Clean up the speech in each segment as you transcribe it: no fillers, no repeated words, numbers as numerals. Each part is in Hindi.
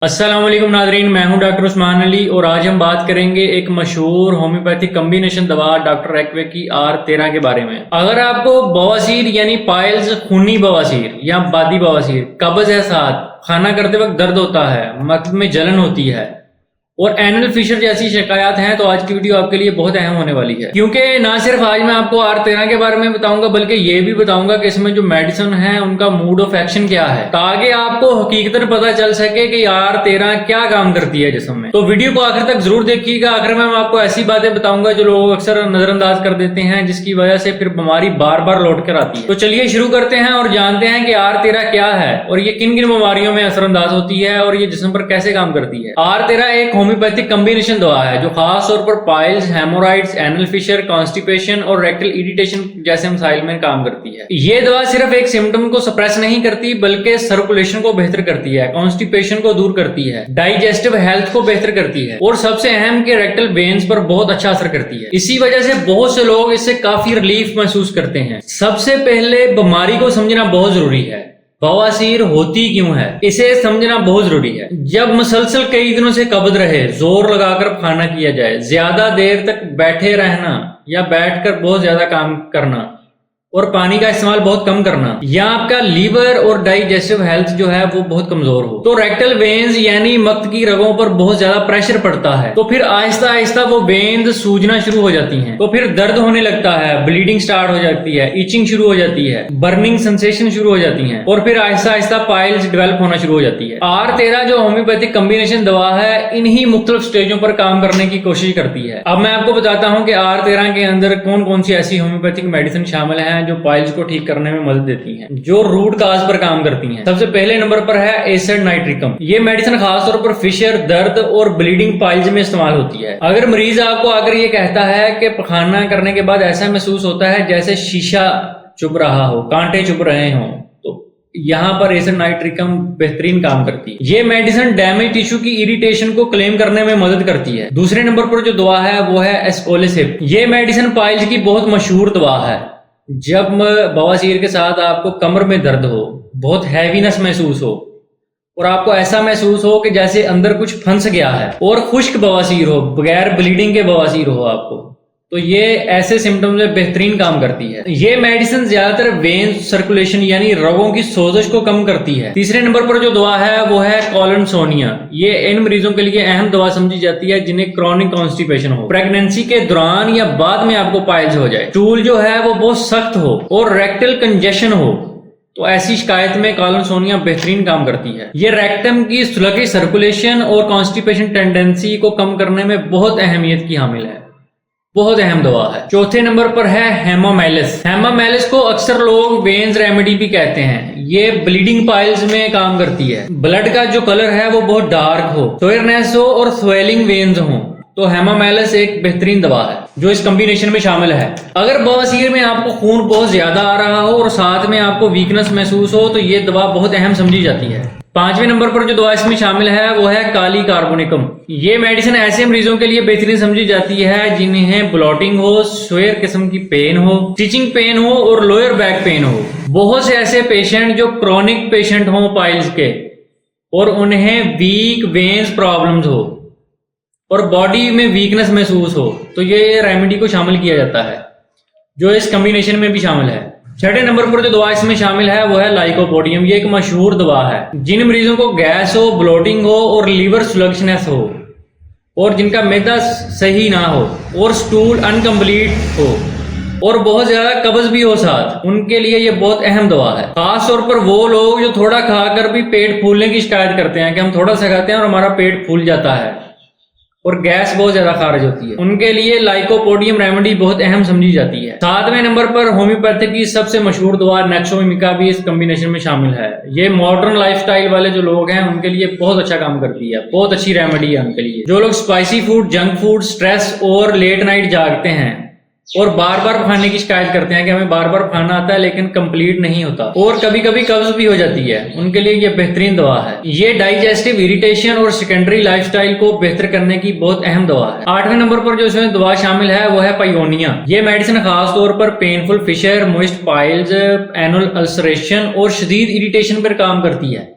अस्सलाम वालेकुम नाज़रीन, मैं हूं डॉक्टर उस्मान अली और आज हम बात करेंगे एक मशहूर होम्योपैथिक कम्बिनेशन दवा डॉक्टर एक्वे की R13 के बारे में। अगर आपको बवासीर यानी पाइल्स, खूनी बवासीर या बादी बवासीर, कब्ज है, साथ खाना करते वक्त दर्द होता है, मकद में जलन होती है और एनल फिशर जैसी शिकायत हैं तो आज की वीडियो आपके लिए बहुत अहम होने वाली है, क्योंकि ना सिर्फ आज मैं आपको R13 के बारे में बताऊंगा बल्कि ये भी बताऊंगा कि इसमें जो मेडिसिन है उनका मोड ऑफ एक्शन क्या है, ताकि आपको हकीकतन पता चल सके कि R13 क्या काम करती है जिस्म में। तो वीडियो को आखिर तक जरूर देखिएगा। आखिर में मैं आपको ऐसी बातें बताऊंगा जो लोग अक्सर नजरअंदाज कर देते हैं, जिसकी वजह से फिर बीमारी बार बार लौट कर आती है। तो चलिए शुरू करते हैं और जानते हैं कि R13 क्या है और ये किन किन बीमारियों में असरअंदाज होती है और ये जिस्म पर कैसे काम करती है। R13 एक होम्योपैथिक कम्बिनेशन दवा है जो खास तौर पर piles, haemorrhoids, anal fissure, constipation और रेक्टल इरिटेशन जैसे मसाइल में काम करती है। ये दवा सिर्फ एक सिम्टम को सप्रेस नहीं करती बल्कि सर्कुलेशन को बेहतर करती है, कॉन्स्टिपेशन को दूर करती है, डाइजेस्टिव हेल्थ को बेहतर करती है और सबसे अहम के रेक्टल वेन्स पर बहुत अच्छा असर करती है। इसी वजह से बहुत से लोग इससे काफी रिलीफ महसूस करते हैं। सबसे पहले बीमारी को समझना बहुत जरूरी है। बवासीर होती क्यों है, इसे समझना बहुत जरूरी है। जब मुसलसल कई दिनों से कब्ज रहे, जोर लगाकर खाना किया जाए, ज्यादा देर तक बैठे रहना या बैठकर बहुत ज्यादा काम करना और पानी का इस्तेमाल बहुत कम करना, या आपका लीवर और डाइजेस्टिव हेल्थ जो है वो बहुत कमजोर हो, तो रेक्टल वेन्स यानी मक्त की रगों पर बहुत ज्यादा प्रेशर पड़ता है, तो फिर आहिस्ता आहिस्ता वो वेन्स सूजना शुरू हो जाती हैं, तो फिर दर्द होने लगता है, ब्लीडिंग स्टार्ट हो जाती है, इचिंग शुरू हो जाती है, बर्निंग सेंसेशन शुरू हो जाती है और फिर आहिस्ता आहिस्ता पाइल्स डेवलप होना शुरू हो जाती है। R13 जो होम्योपैथिक कम्बिनेशन दवा है इन्हीं मुख्तलिफ स्टेजों पर काम करने की कोशिश करती है। अब मैं आपको बताता हूँ कि R13 के अंदर कौन कौन सी ऐसी होम्योपैथिक मेडिसिन शामिल है जो पाइल्स को ठीक करने में मदद देती हैं, जो रूट काज पर काम करती हैं। सबसे पहले नंबर पर है एसिड नाइट्रिकम। ये मेडिसिन खास तौर पर फिशर, दर्द और ब्लीडिंग पाइल्स में इस्तेमाल होती है। अगर मरीज आपको आकर ये कहता है कि पखाना करने के बाद ऐसा महसूस होता है जैसे शीशा चुभ रहा हो, कांटे चुभ रहे हों, तो यहाँ पर एसिड नाइट्रिकम बेहतरीन काम करती है। ये मेडिसिन डैमेज टिश्यू की इरिटेशन को क्लेम करने में मदद करती है। दूसरे नंबर पर जो दवा है वो है एस्कोलिसिब। ये मेडिसिन पाइल्स की बहुत मशहूर दवा है। जब बवासीर के साथ आपको कमर में दर्द हो, बहुत हैवीनेस महसूस हो और आपको ऐसा महसूस हो कि जैसे अंदर कुछ फंस गया है और खुश्क बवासीर हो, बगैर ब्लीडिंग के बवासीर हो आपको, तो ये ऐसे सिम्टम्स में बेहतरीन काम करती है। ये मेडिसिन ज्यादातर वेन सर्कुलेशन यानी रगों की सोजश को कम करती है। तीसरे नंबर पर जो दवा है वो है कॉलनसोनिया। ये इन मरीजों के लिए अहम दवा समझी जाती है जिन्हें क्रॉनिक कॉन्स्टिपेशन हो, प्रेगनेंसी के दौरान या बाद में आपको पाइल्स हो जाए, स्टूल जो है वो बहुत सख्त हो और रेक्टल कंजेशन हो, तो ऐसी शिकायत में कॉलनसोनिया बेहतरीन काम करती है। ये रेक्टम की स्लगिश सर्कुलेशन और कॉन्स्टिपेशन टेंडेंसी को कम करने में बहुत अहमियत की हामिल है, बहुत अहम दवा है। चौथे नंबर पर है हेमामेलिस। हेमामेलिस को अक्सर लोग वेन्स रेमेडी भी कहते हैं। ये ब्लीडिंग पाइल्स में काम करती है। ब्लड का जो कलर है वो बहुत डार्क हो, सोयरनेस हो और स्वेलिंग वेन्स हो, तो हेमामेलिस एक बेहतरीन दवा है जो इस कॉम्बिनेशन में शामिल है। अगर बवासीर में आपको खून बहुत ज्यादा आ रहा हो और साथ में आपको वीकनेस महसूस हो तो ये दवा बहुत अहम समझी जाती है। पांचवें नंबर पर जो दवा इसमें शामिल है वो है काली कार्बोनिकम। ये मेडिसिन ऐसे मरीजों के लिए बेहतरीन समझी जाती है जिन्हें ब्लॉटिंग हो, स्वेयर किस्म की पेन हो, स्टिचिंग पेन हो और लोअर बैक पेन हो। बहुत से ऐसे पेशेंट जो क्रॉनिक पेशेंट हो पाइल्स के और उन्हें वीक वेन्स प्रॉब्लम्स हो और बॉडी में वीकनेस महसूस हो, तो ये रेमेडी को शामिल किया जाता है जो इस कॉम्बिनेशन में भी शामिल है। छठे नंबर पर जो दवा इसमें शामिल है वो है लाइकोपोडियम। ये एक मशहूर दवा है जिन मरीजों को गैस हो, ब्लोटिंग हो और लीवर स्लगनेस हो और जिनका मैदा सही ना हो और स्टूल अनकम्प्लीट हो और बहुत ज्यादा कब्ज भी हो साथ, उनके लिए ये बहुत अहम दवा है। खास तौर पर वो लोग जो थोड़ा खाकर भी पेट फूलने की शिकायत करते हैं कि हम थोड़ा सा खाते हैं और हमारा पेट फूल जाता है और गैस बहुत ज्यादा खारिज होती है, उनके लिए लाइकोपोडियम रेमेडी बहुत अहम समझी जाती है। सातवें नंबर पर होम्योपैथिक की सबसे मशहूर दवा नेक्सोमिका भी इस कॉम्बिनेशन में शामिल है। ये मॉडर्न लाइफस्टाइल वाले जो लोग हैं उनके लिए बहुत अच्छा काम करती है, बहुत अच्छी रेमेडी है उनके लिए। जो लोग spicy food, junk food, stress और लेट नाइट जागते हैं और बार बार खाने की शिकायत करते हैं कि हमें बार बार खाना आता है लेकिन कंप्लीट नहीं होता और कभी कभी कब्ज भी हो जाती है, उनके लिए ये बेहतरीन दवा है। ये डाइजेस्टिव इरिटेशन और सेकेंडरी लाइफस्टाइल को बेहतर करने की बहुत अहम दवा है। आठवें नंबर पर जो इसमें दवा शामिल है वो है पायोनिया। ये मेडिसिन खास तौर पर painful fissure, moist piles, anal ulceration और शदीद इरिटेशन पर काम करती है।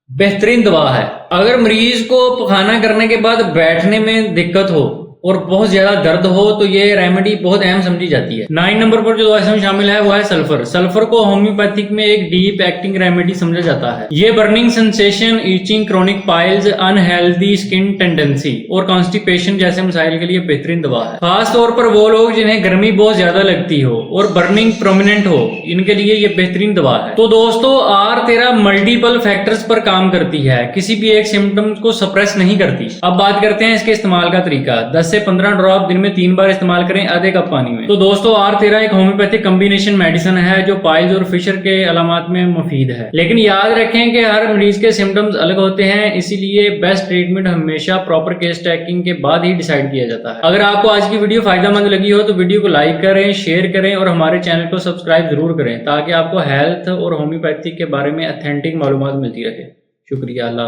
बेहतरीन दवा है। अगर मरीज को पखाना करने के बाद बैठने में दिक्कत हो और बहुत ज्यादा दर्द हो तो ये रेमेडी बहुत अहम समझी जाती है। 9 नंबर पर जो दवा इसमें शामिल है वो है सल्फर। सल्फर को होम्योपैथिक में एक डीप एक्टिंग रेमेडी समझा जाता है। ये burning sensation, itching, chronic piles, unhealthy skin tendency और कॉन्स्टिपेशन जैसे मसाइल के लिए बेहतरीन दवा है। खास तौर पर वो लोग जिन्हें गर्मी बहुत ज्यादा लगती हो और बर्निंग प्रोमिनेंट हो, इनके लिए ये बेहतरीन दवा है। तो दोस्तों R13 मल्टीपल फैक्टर्स पर काम करती है, किसी भी एक सिम्टम्स को सप्रेस नहीं करती। अब बात करते हैं इसके इस्तेमाल का तरीका। 10 से 15 ड्रॉप दिन में 3 बार इस्तेमाल करें आधे कप पानी में। तो दोस्तों R13 एक होम्योपैथिक कॉम्बिनेशन मेडिसिन है जो पाइल्स और फिशर के अलामात में मुफीद है। लेकिन याद रखें कि हर मरीज के सिम्टम्स अलग होते हैं, इसीलिए बेस्ट ट्रीटमेंट हमेशा प्रॉपर केस टैकिंग के बाद ही डिसाइड किया जाता है। अगर आपको आज की वीडियो फायदेमंद लगी हो तो वीडियो को लाइक करें, शेयर करें और हमारे चैनल को सब्सक्राइब जरूर करें ताकि आपको हेल्थ और होम्योपैथिक के बारे में ऑथेंटिक मालूमात मिलती रहे। शुक्रिया। अल्लाह।